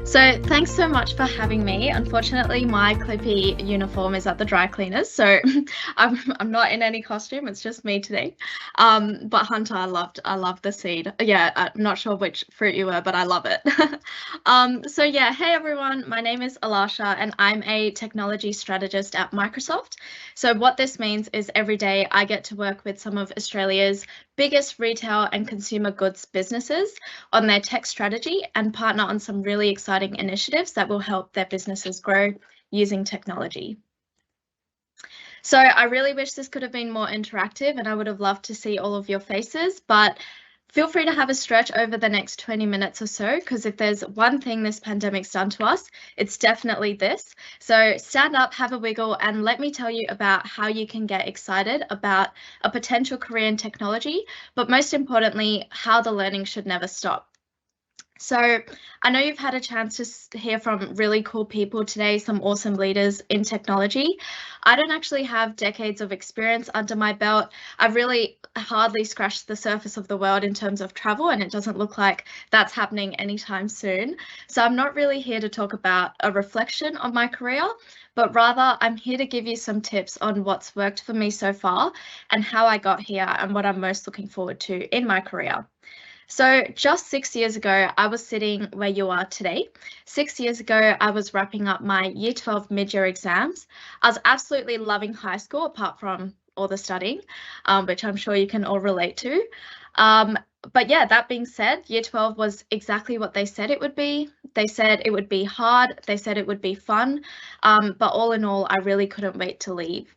So thanks so much for having me. Unfortunately, my Clippy uniform is at the dry cleaners, so I'm not in any costume. It's just me today. But Hunter, I loved the seed. Yeah, I'm not sure which fruit you were, but I love it. So yeah, hey everyone. My name is Ilasha, and I'm a technology strategist at Microsoft. So what this means is every day I get to work with some of Australia's biggest retail and consumer goods businesses on their tech strategy and partner on some really exciting initiatives that will help their businesses grow using technology. So I really wish this could have been more interactive and I would have loved to see all of your faces, but feel free to have a stretch over the next 20 minutes or so, because if there's one thing this pandemic's done to us, it's definitely this. So stand up, have a wiggle, and let me tell you about how you can get excited about a potential career in technology, but most importantly, how the learning should never stop. So I know you've had a chance to hear from really cool people today, some awesome leaders in technology. I don't actually have decades of experience under my belt. I've really hardly scratched the surface of the world in terms of travel, and it doesn't look like that's happening anytime soon. So I'm not really here to talk about a reflection of my career, but rather I'm here to give you some tips on what's worked for me so far and how I got here and what I'm most looking forward to in my career. So just 6 years ago, I was sitting where you are today. 6 years ago, I was wrapping up my Year 12 mid-year exams. I was absolutely loving high school, apart from all the studying, which I'm sure you can all relate to. But yeah, that being said, Year 12 was exactly what they said it would be. They said it would be hard. They said it would be fun. But all in all, I really couldn't wait to leave.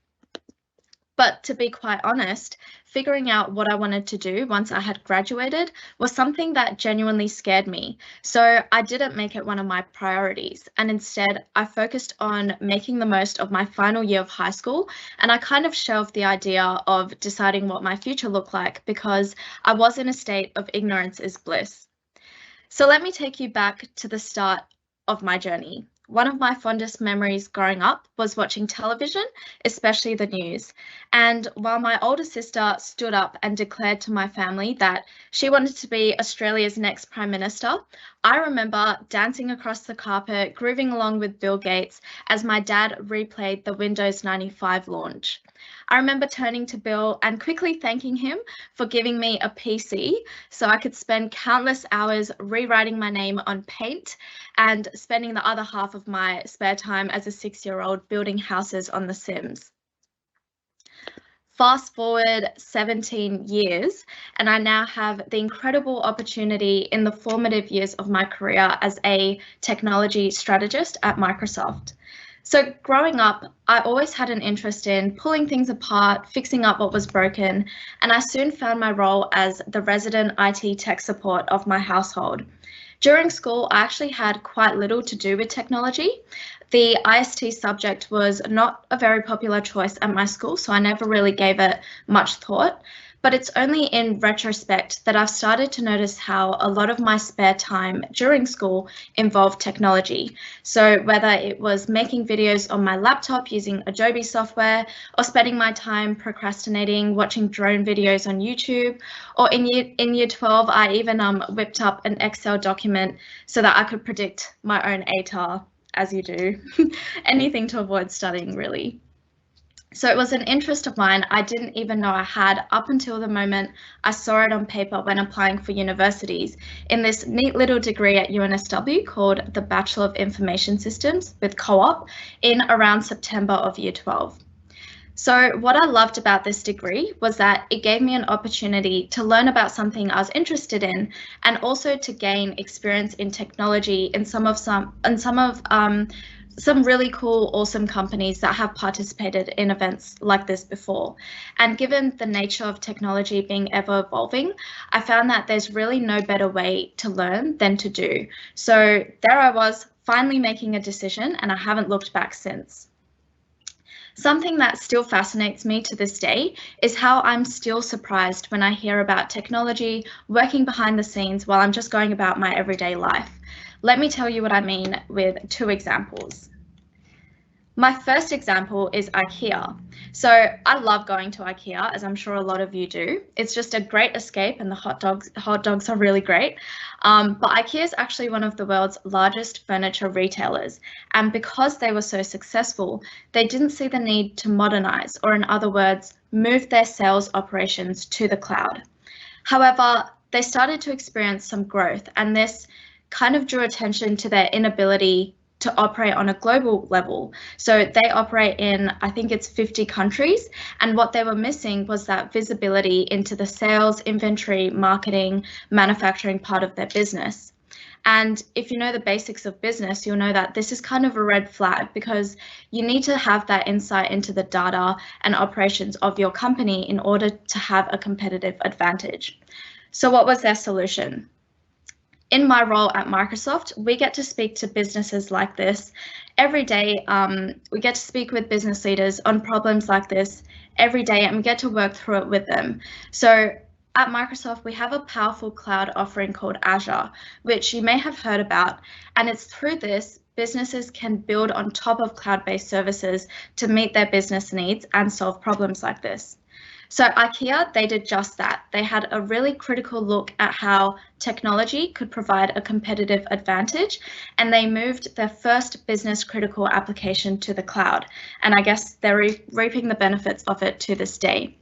But to be quite honest, figuring out what I wanted to do once I had graduated was something that genuinely scared me. So I didn't make it one of my priorities. And instead, I focused on making the most of my final year of high school. And I kind of shelved the idea of deciding what my future looked like because I was in a state of ignorance is bliss. So let me take you back to the start of my journey. One of my fondest memories growing up was watching television, especially the news. And while my older sister stood up and declared to my family that she wanted to be Australia's next Prime Minister, I remember dancing across the carpet, grooving along with Bill Gates as my dad replayed the Windows 95 launch. I remember turning to Bill and quickly thanking him for giving me a PC so I could spend countless hours rewriting my name on Paint and spending the other half of my spare time as a 6-year-old building houses on The Sims. Fast forward 17 years, and I now have the incredible opportunity in the formative years of my career as a technology strategist at Microsoft. So growing up, I always had an interest in pulling things apart, fixing up what was broken, and I soon found my role as the resident IT tech support of my household. During school, I actually had quite little to do with technology. The IST subject was not a very popular choice at my school, so I never really gave it much thought. But it's only in retrospect that I've started to notice how a lot of my spare time during school involved technology. So whether it was making videos on my laptop using Adobe software, or spending my time procrastinating, watching drone videos on YouTube, or in year 12, I even whipped up an Excel document so that I could predict my own ATAR, as you do. Anything to avoid studying, really. So it was an interest of mine I didn't even know I had up until the moment I saw it on paper when applying for universities in this neat little degree at UNSW called the Bachelor of Information Systems with co-op in around September of year 12. So what I loved about this degree was that it gave me an opportunity to learn about something I was interested in and also to gain experience in technology in some really cool, awesome companies that have participated in events like this before. And given the nature of technology being ever evolving, I found that there's really no better way to learn than to do. So there I was, finally making a decision, and I haven't looked back since. Something that still fascinates me to this day is how I'm still surprised when I hear about technology working behind the scenes while I'm just going about my everyday life. Let me tell you what I mean with 2 examples. My first example is IKEA. So I love going to IKEA, as I'm sure a lot of you do. It's just a great escape, and the hot dogs are really great. But IKEA is actually one of the world's largest furniture retailers. And because they were so successful, they didn't see the need to modernize, or in other words, move their sales operations to the cloud. However, they started to experience some growth, and this kind of drew attention to their inability to operate on a global level. So they operate in, I think it's 50 countries, and what they were missing was that visibility into the sales, inventory, marketing, manufacturing part of their business. And if you know the basics of business, you'll know that this is kind of a red flag, because you need to have that insight into the data and operations of your company in order to have a competitive advantage. So what was their solution? In my role at Microsoft, we get to speak to businesses like this every day. We get to speak with business leaders on problems like this every day, and we get to work through it with them. So at Microsoft, we have a powerful cloud offering called Azure, which you may have heard about. And it's through this, businesses can build on top of cloud-based services to meet their business needs and solve problems like this. So IKEA, they did just that. They had a really critical look at how technology could provide a competitive advantage, and they moved their first business critical application to the cloud. And I guess they're reaping the benefits of it to this day.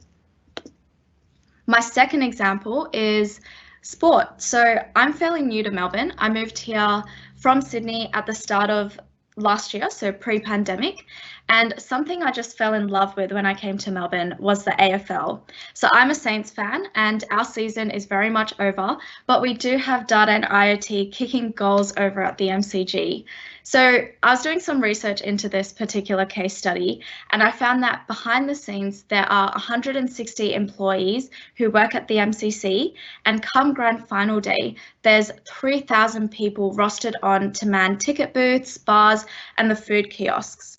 My second example is sport. So I'm fairly new to Melbourne. I moved here from Sydney at the start of last year, so pre-pandemic, and something I just fell in love with when I came to Melbourne was the AFL. So I'm a Saints fan, and our season is very much over, but we do have data and IoT kicking goals over at the MCG. So I was doing some research into this particular case study, and I found that behind the scenes, there are 160 employees who work at the MCC, and come grand final day, there's 3,000 people rostered on to man ticket booths, bars, and the food kiosks.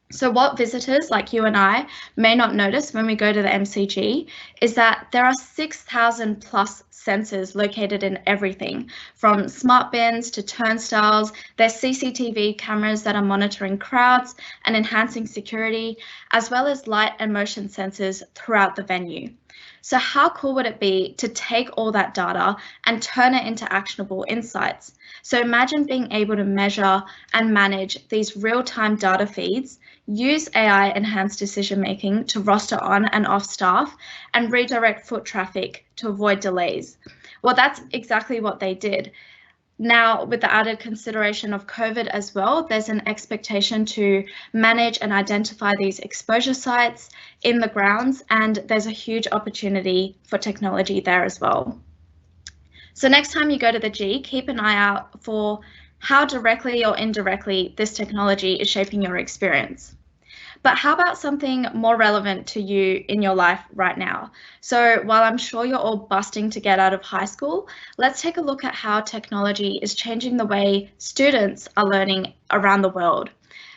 So what visitors like you and I may not notice when we go to the MCG is that there are 6,000 plus sensors located in everything, from smart bins to turnstiles. There's CCTV cameras that are monitoring crowds and enhancing security, as well as light and motion sensors throughout the venue. So how cool would it be to take all that data and turn it into actionable insights? So imagine being able to measure and manage these real-time data feeds, use AI-enhanced decision-making to roster on and off staff, and redirect foot traffic to avoid delays. Well, that's exactly what they did. Now, with the added consideration of COVID as well, there's an expectation to manage and identify these exposure sites in the grounds, and there's a huge opportunity for technology there as well. So next time you go to the G, keep an eye out for how directly or indirectly this technology is shaping your experience. But how about something more relevant to you in your life right now? So while I'm sure you're all busting to get out of high school, let's take a look at how technology is changing the way students are learning around the world.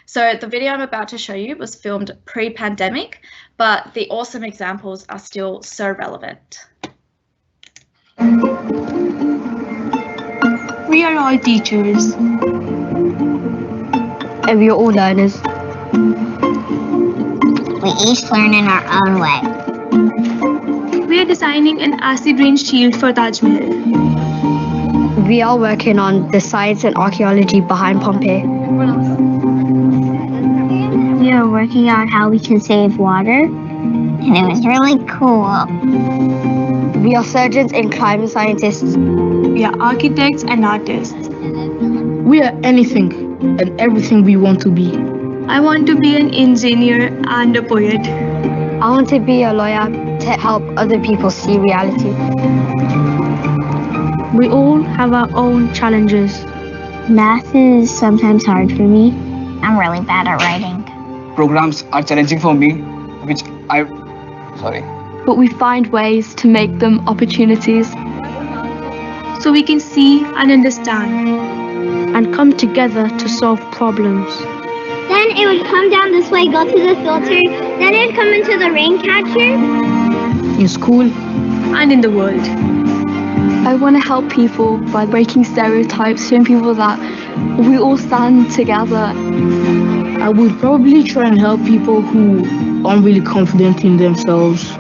So the video I'm about to show you was filmed pre-pandemic, but the awesome examples are still so relevant. We are all teachers. And we are all learners. We each learn in our own way. We are designing an acid rain shield for Taj Mahal. We are working on the science and archaeology behind Pompeii. We are working on how we can save water, and it was really cool. We are surgeons and climate scientists. We are architects and artists. We are anything and everything we want to be. I want to be an engineer and a poet. I want to be a lawyer to help other people see reality. We all have our own challenges. Math is sometimes hard for me. I'm really bad at writing. Programs are challenging for me, But we find ways to make them opportunities. So we can see and understand. And come together to solve problems. Then it would come down this way, go to the filter, then it would come into the rain catcher. In school And in the world. I want to help people by breaking stereotypes, showing people that we all stand together. I would probably try and help people who aren't really confident in themselves.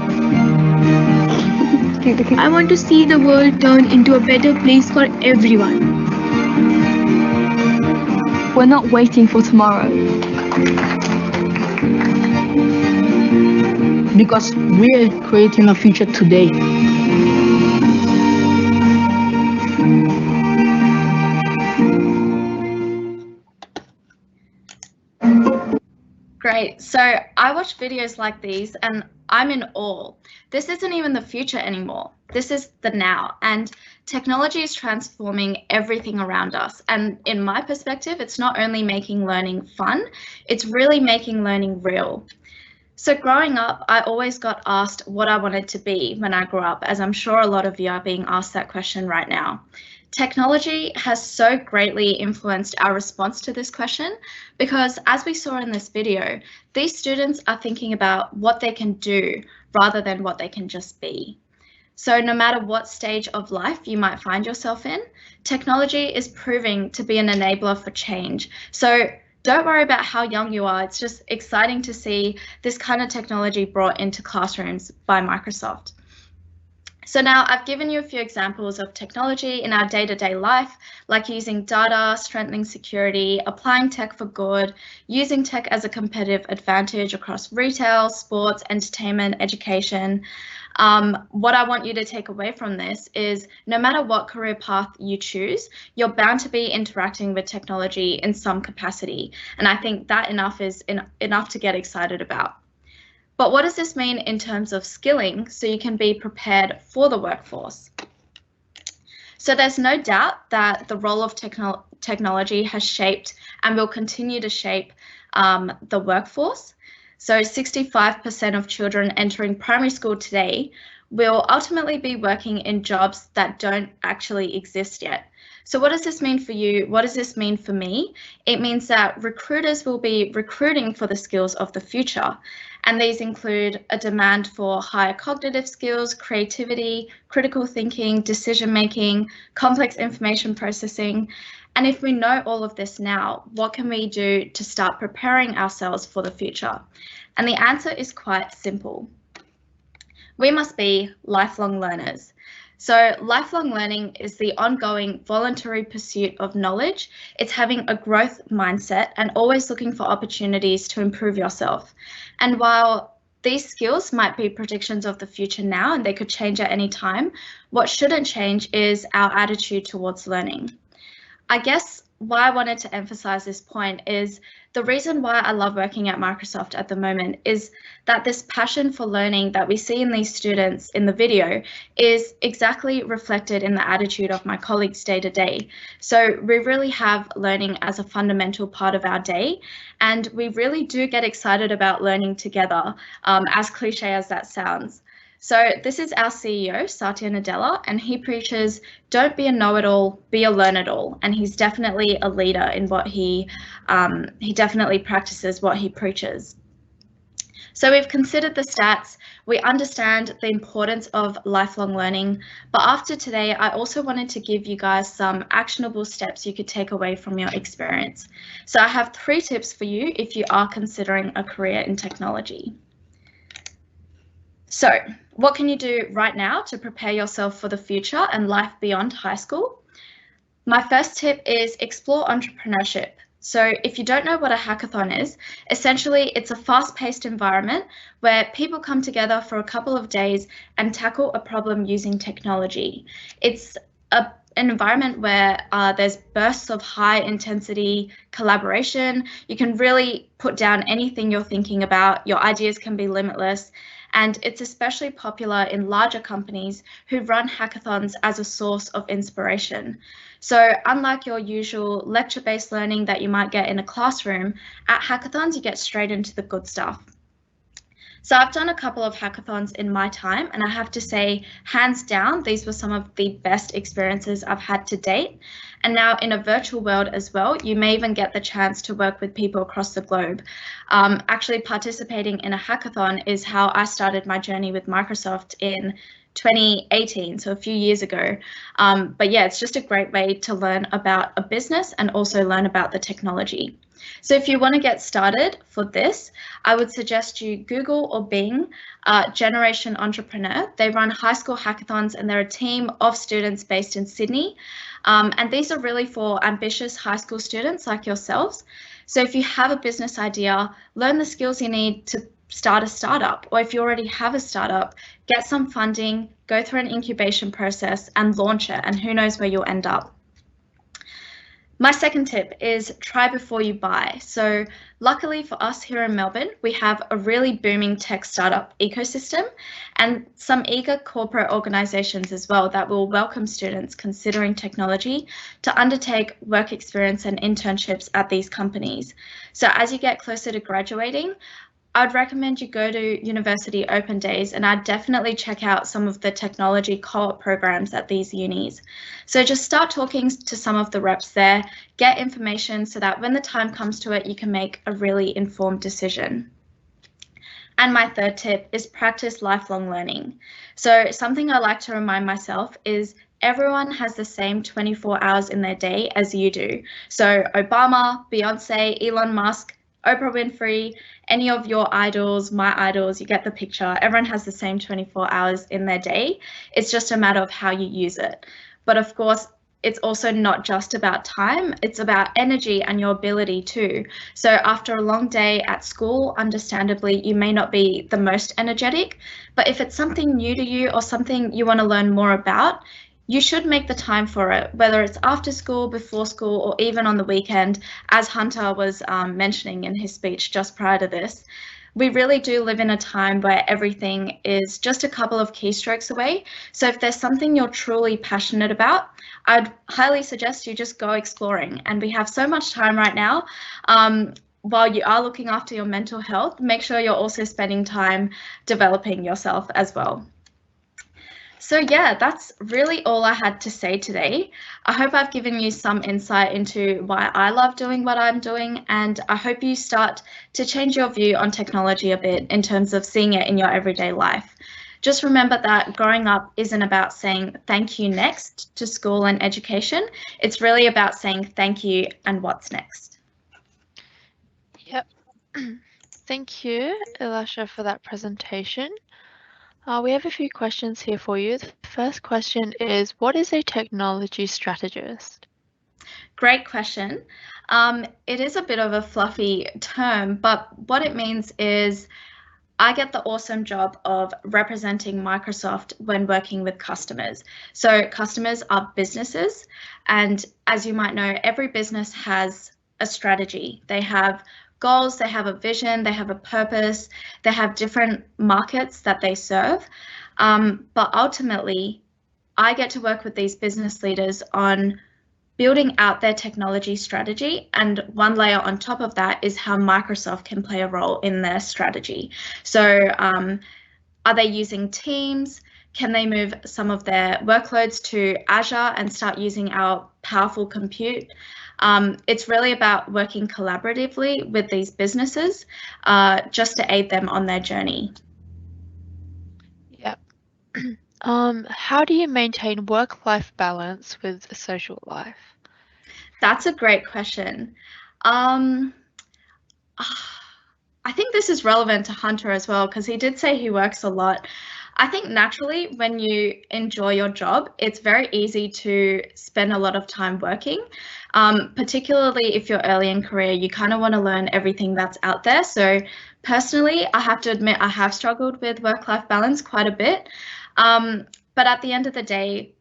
I want to see the world turn into a better place for everyone. We're not waiting for tomorrow. Because we're creating a future today. Great. So I watch videos like these and I'm in awe. This isn't even the future anymore. This is the now. And technology is transforming everything around us. And in my perspective, it's not only making learning fun, it's really making learning real. So growing up, I always got asked what I wanted to be when I grew up, as I'm sure a lot of you are being asked that question right now. Technology has so greatly influenced our response to this question because, as we saw in this video, these students are thinking about what they can do rather than what they can just be. So no matter what stage of life you might find yourself in, technology is proving to be an enabler for change. So don't worry about how young you are. It's just exciting to see this kind of technology brought into classrooms by Microsoft. So now I've given you a few examples of technology in our day-to-day life, like using data, strengthening security, applying tech for good, using tech as a competitive advantage across retail, sports, entertainment, education. What I want you to take away from this is no matter what career path you choose, you're bound to be interacting with technology in some capacity. And I think that is enough to get excited about. But what does this mean in terms of skilling so you can be prepared for the workforce? So there's no doubt that the role of technology has shaped and will continue to shape the workforce. So 65% of children entering primary school today will ultimately be working in jobs that don't actually exist yet. So what does this mean for you? What does this mean for me? It means that recruiters will be recruiting for the skills of the future. And these include a demand for higher cognitive skills, creativity, critical thinking, decision-making, complex information processing. And if we know all of this now, what can we do to start preparing ourselves for the future? And the answer is quite simple. We must be lifelong learners. So lifelong learning is the ongoing voluntary pursuit of knowledge. It's having a growth mindset and always looking for opportunities to improve yourself. And while these skills might be predictions of the future now and they could change at any time, what shouldn't change is our attitude towards learning. I guess why I wanted to emphasize this point is the reason why I love working at Microsoft at the moment is that this passion for learning that we see in these students in the video is exactly reflected in the attitude of my colleagues day to day. So we really have learning as a fundamental part of our day, and we really do get excited about learning together, as cliche as that sounds. So this is our CEO, Satya Nadella, and he preaches, don't be a know-it-all, be a learn-it-all. And he's definitely a leader in what he definitely practices what he preaches. So we've considered the stats, we understand the importance of lifelong learning, but after today, I also wanted to give you guys some actionable steps you could take away from your experience. So I have 3 tips for you if you are considering a career in technology. So what can you do right now to prepare yourself for the future and life beyond high school? My first tip is explore entrepreneurship. So if you don't know what a hackathon is, essentially it's a fast-paced environment where people come together for a couple of days and tackle a problem using technology. It's an environment where there's bursts of high intensity collaboration. You can really put down anything you're thinking about. Your ideas can be limitless. And it's especially popular in larger companies who run hackathons as a source of inspiration. So unlike your usual lecture-based learning that you might get in a classroom, at hackathons you get straight into the good stuff. So I've done a couple of hackathons in my time, and I have to say, hands down, these were some of the best experiences I've had to date. And now in a virtual world as well, you may even get the chance to work with people across the globe. Actually participating in a hackathon is how I started my journey with Microsoft in 2018, so a few years ago. But yeah, it's just a great way to learn about a business and also learn about the technology. So if you want to get started for this, I would suggest you Google or Bing Generation Entrepreneur. They run high school hackathons and they're a team of students based in Sydney. And these are really for ambitious high school students like yourselves. So if you have a business idea, learn the skills you need to start a startup, or if you already have a startup, get some funding, go through an incubation process and launch it, and who knows where you'll end up. My second tip is try before you buy. So luckily for us here in Melbourne, we have a really booming tech startup ecosystem and some eager corporate organisations as well that will welcome students considering technology to undertake work experience and internships at these companies. So as you get closer to graduating, I'd recommend you go to university open days, and I'd definitely check out some of the technology co-op programs at these unis. So just start talking to some of the reps there, get information so that when the time comes to it, you can make a really informed decision. And my third tip is practice lifelong learning. So something I like to remind myself is everyone has the same 24 hours in their day as you do. So Obama, Beyonce, Elon Musk, Oprah Winfrey, any of your idols, my idols, you get the picture. Everyone has the same 24 hours in their day. It's just a matter of how you use it. But of course, it's also not just about time, it's about energy and your ability too. So after a long day at school, understandably, you may not be the most energetic, but if it's something new to you or something you want to learn more about, you should make the time for it, whether it's after school, before school, or even on the weekend, as Hunter was mentioning in his speech just prior to this. We really do live in a time where everything is just a couple of keystrokes away. So if there's something you're truly passionate about, I'd highly suggest you just go exploring. And we have so much time right now. While you are looking after your mental health, make sure you're also spending time developing yourself as well. So yeah, that's really all I had to say today. I hope I've given you some insight into why I love doing what I'm doing, and I hope you start to change your view on technology a bit in terms of seeing it in your everyday life. Just remember that growing up isn't about saying thank you next to school and education. It's really about saying thank you and what's next. Yep. Thank you, Ilasha, for that presentation. We have a few questions here for you. The first question is, what is a technology strategist? Great question. It is a bit of a fluffy term, but what it means is I get the awesome job of representing Microsoft when working with customers. So customers are businesses, and as you might know, every business has a strategy. They have goals, they have a vision, they have a purpose, they have different markets that they serve. But ultimately, I get to work with these business leaders on building out their technology strategy, and one layer on top of that is how Microsoft can play a role in their strategy. So are they using Teams? Can they move some of their workloads to Azure and start using our powerful compute? It's really about working collaboratively with these businesses just to aid them on their journey. Yep. How do you maintain work-life balance with social life? That's a great question. I think this is relevant to Hunter as well, because he did say he works a lot. I think naturally when you enjoy your job, it's very easy to spend a lot of time working, particularly if you're early in career, you kind of want to learn everything that's out there. So personally, I have to admit I have struggled with work-life balance quite a bit. But at the end of the day,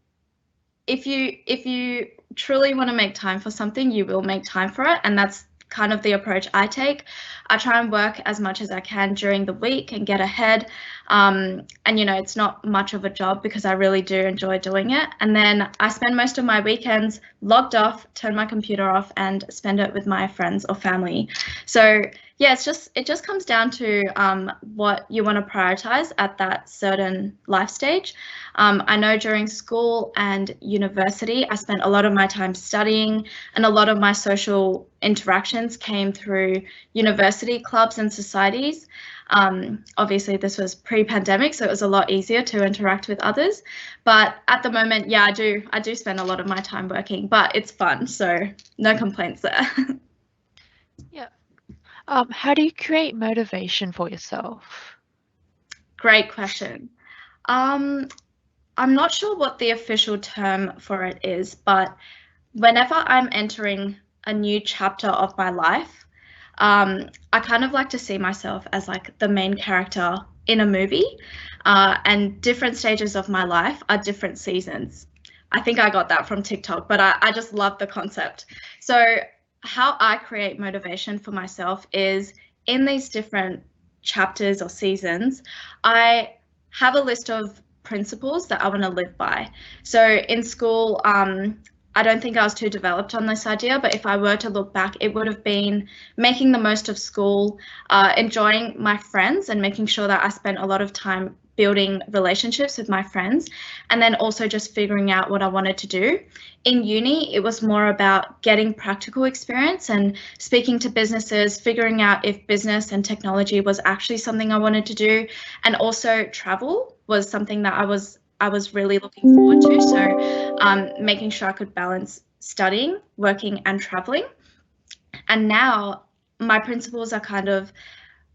if you truly want to make time for something, you will make time for it. And that's kind of the approach I take. I try and work as much as I can during the week and get ahead. And, you know, it's not much of a job because I really do enjoy doing it. And then I spend most of my weekends logged off, turn my computer off and spend it with my friends or family. So Yeah, it just comes down to what you want to prioritize at that certain life stage. I know during school and university, I spent a lot of my time studying, and a lot of my social interactions came through university clubs and societies. Obviously, this was pre-pandemic, so it was a lot easier to interact with others. But at the moment, yeah, I do spend a lot of my time working, but it's fun, so no complaints there. Yeah. How do you create motivation for yourself? Great question. I'm not sure what the official term for it is, but whenever I'm entering a new chapter of my life, I kind of like to see myself as like the main character in a movie, and different stages of my life are different seasons. I think I got that from TikTok, but I just love the concept. So how I create motivation for myself is in these different chapters or seasons, I have a list of principles that I want to live by. So in school, I don't think I was too developed on this idea, but if I were to look back, it would have been making the most of school, enjoying my friends and making sure that I spent a lot of time building relationships with my friends, and then also just figuring out what I wanted to do. In uni, it was more about getting practical experience and speaking to businesses, figuring out if business and technology was actually something I wanted to do, and also travel was something that I was really looking forward to. So making sure I could balance studying, working, and traveling. And now my principles are kind of,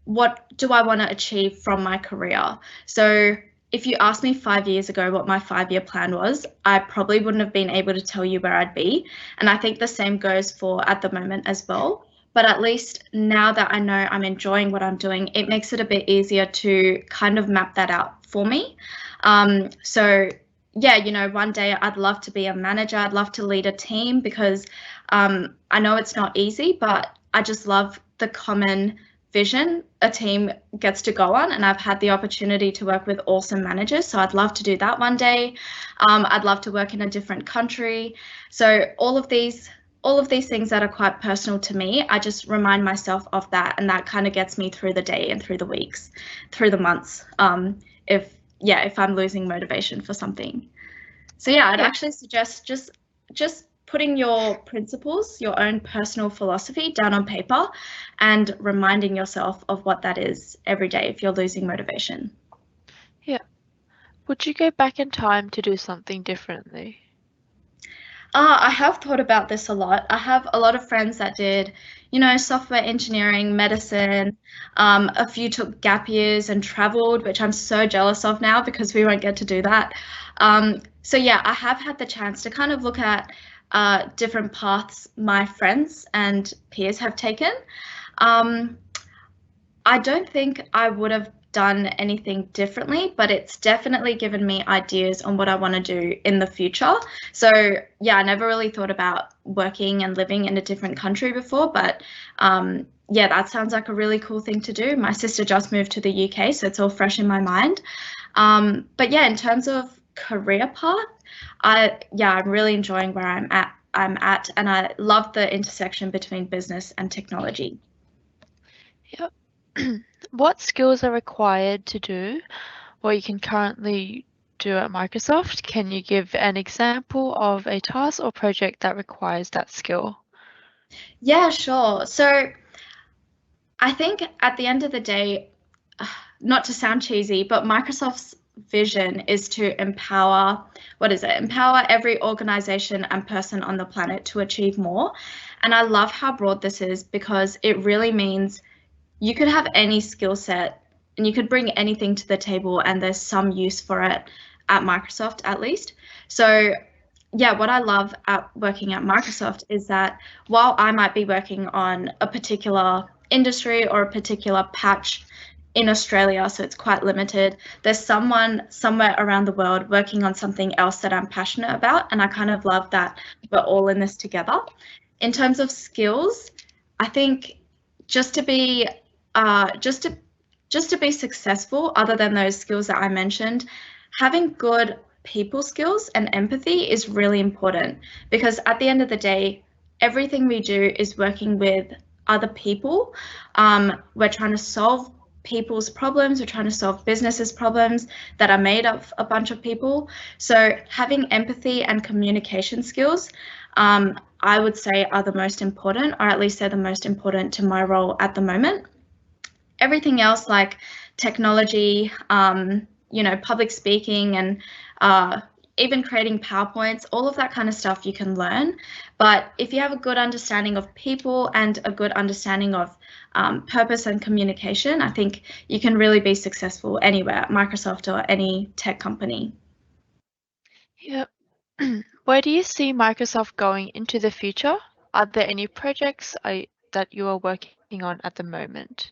what do I want to achieve from my career? So if you asked me 5 years ago what my 5-year plan was, I probably wouldn't have been able to tell you where I'd be. And I think the same goes for at the moment as well. But at least now that I know I'm enjoying what I'm doing, it makes it a bit easier to kind of map that out for me. So yeah, you know, one day I'd love to be a manager. I'd love to lead a team, because I know it's not easy, but I just love the common vision a team gets to go on, and I've had the opportunity to work with awesome managers, so I'd love to do that one day. I'd love to work in a different country. So all of these things that are quite personal to me, I just remind myself of that, and that kind of gets me through the day and through the weeks, through the months, if I'm losing motivation for something. So yeah, I'd actually suggest just putting your principles, your own personal philosophy down on paper, and reminding yourself of what that is every day if you're losing motivation. Yeah. Would you go back in time to do something differently? I have thought about this a lot. I have a lot of friends that did, you know, software engineering, medicine. A few took gap years and traveled, which I'm so jealous of now because we won't get to do that. So yeah, I have had the chance to kind of look at different paths my friends and peers have taken. I don't think I would have done anything differently, but it's definitely given me ideas on what I want to do in the future. So yeah, I never really thought about working and living in a different country before, but yeah, that sounds like a really cool thing to do. My sister just moved to the UK, so it's all fresh in my mind. But yeah, in terms of career path, I'm really enjoying where I'm at, and I love the intersection between business and technology. Yep. What skills are required to do what you can currently do at Microsoft? Can you give an example of a task or project that requires that skill? Yeah, sure. So I think at the end of the day, not to sound cheesy, but Microsoft's vision is to empower every organization and person on the planet to achieve more. And I love how broad this is, because it really means you could have any skill set and you could bring anything to the table, and there's some use for it at Microsoft at least. So yeah, what I love at working at Microsoft is that while I might be working on a particular industry or a particular patch in Australia, so it's quite limited, there's someone somewhere around the world working on something else that I'm passionate about, and I kind of love that we're all in this together. In terms of skills, I think just to be successful, other than those skills that I mentioned, having good people skills and empathy is really important, because at the end of the day, everything we do is working with other people. We're trying to solve people's problems. We're trying to solve businesses' problems that are made of a bunch of people. So having empathy and communication skills, I would say, are the most important, or at least they're the most important to my role at the moment. Everything else, like technology, public speaking, and even creating PowerPoints, all of that kind of stuff you can learn. But if you have a good understanding of people and a good understanding of purpose and communication, I think you can really be successful anywhere at Microsoft or any tech company. Yep. Where do you see Microsoft going into the future? Are there any projects that you are working on at the moment?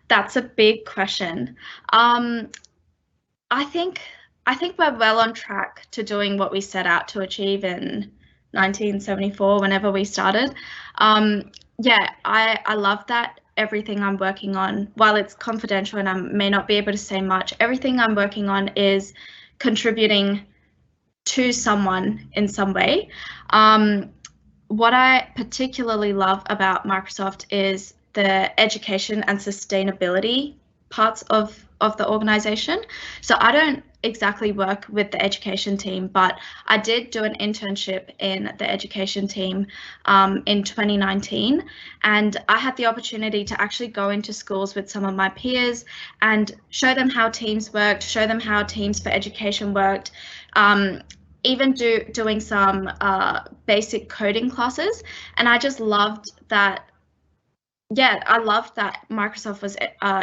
That's a big question. I think we're well on track to doing what we set out to achieve in 1974, whenever we started. Yeah, I love that everything I'm working on, while it's confidential and I may not be able to say much, everything I'm working on is contributing to someone in some way. What I particularly love about Microsoft is the education and sustainability parts of the organization. So I don't exactly work with the education team, but I did do an internship in the education team in 2019, and I had the opportunity to actually go into schools with some of my peers and show them how teams worked, show them how Teams for Education worked, even doing some basic coding classes. And I just loved that. Yeah, I loved that Microsoft was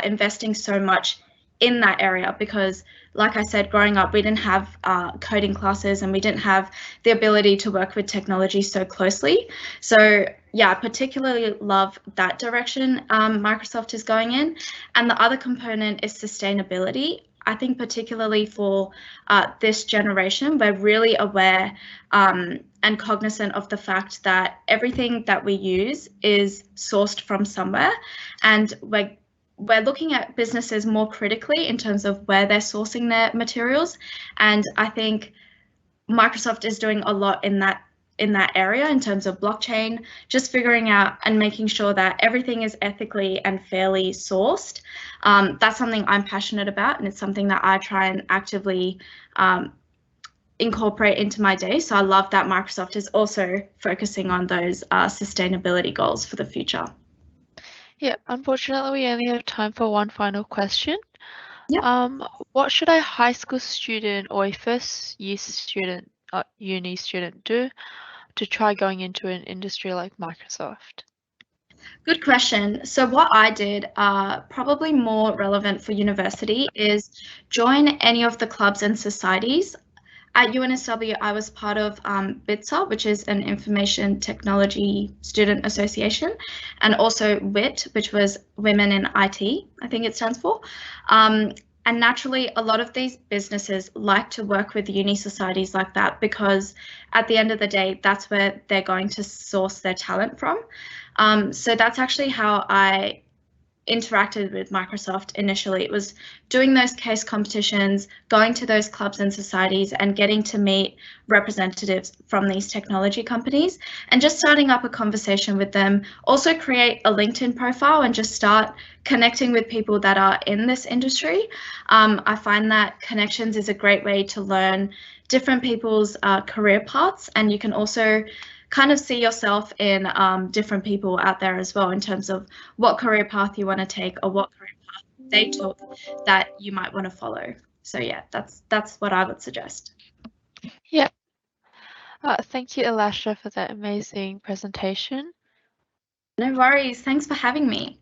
investing so much in that area, because like I said, growing up, we didn't have coding classes and we didn't have the ability to work with technology so closely. So yeah, I particularly love that direction Microsoft is going in. And the other component is sustainability. I think particularly for this generation, we're really aware and cognizant of the fact that everything that we use is sourced from somewhere, and we're looking at businesses more critically in terms of where they're sourcing their materials. And I think Microsoft is doing a lot in that area in terms of blockchain, just figuring out and making sure that everything is ethically and fairly sourced. That's something I'm passionate about, and it's something that I try and actively incorporate into my day. So I love that Microsoft is also focusing on those sustainability goals for the future. Yeah, unfortunately, we only have time for one final question. Yeah. What should a high school student or a first year student, uni student do to try going into an industry like Microsoft? Good question. So what I did, probably more relevant for university, is join any of the clubs and societies. At UNSW, I was part of BITSA, which is an Information Technology Student Association, and also WIT, which was Women in IT, I think it stands for. And naturally, a lot of these businesses like to work with uni societies like that, because at the end of the day, that's where they're going to source their talent from. So that's actually how I interacted with Microsoft initially. It was doing those case competitions, going to those clubs and societies, and getting to meet representatives from these technology companies, and just starting up a conversation with them. Also create a LinkedIn profile and just start connecting with people that are in this industry. I find that connections is a great way to learn different people's career paths, and you can also kind of see yourself in different people out there as well, in terms of what career path you want to take or what career path they took that you might want to follow. So yeah, that's what I would suggest. Yeah. Thank you, Ilasha, for that amazing presentation. No worries. Thanks for having me.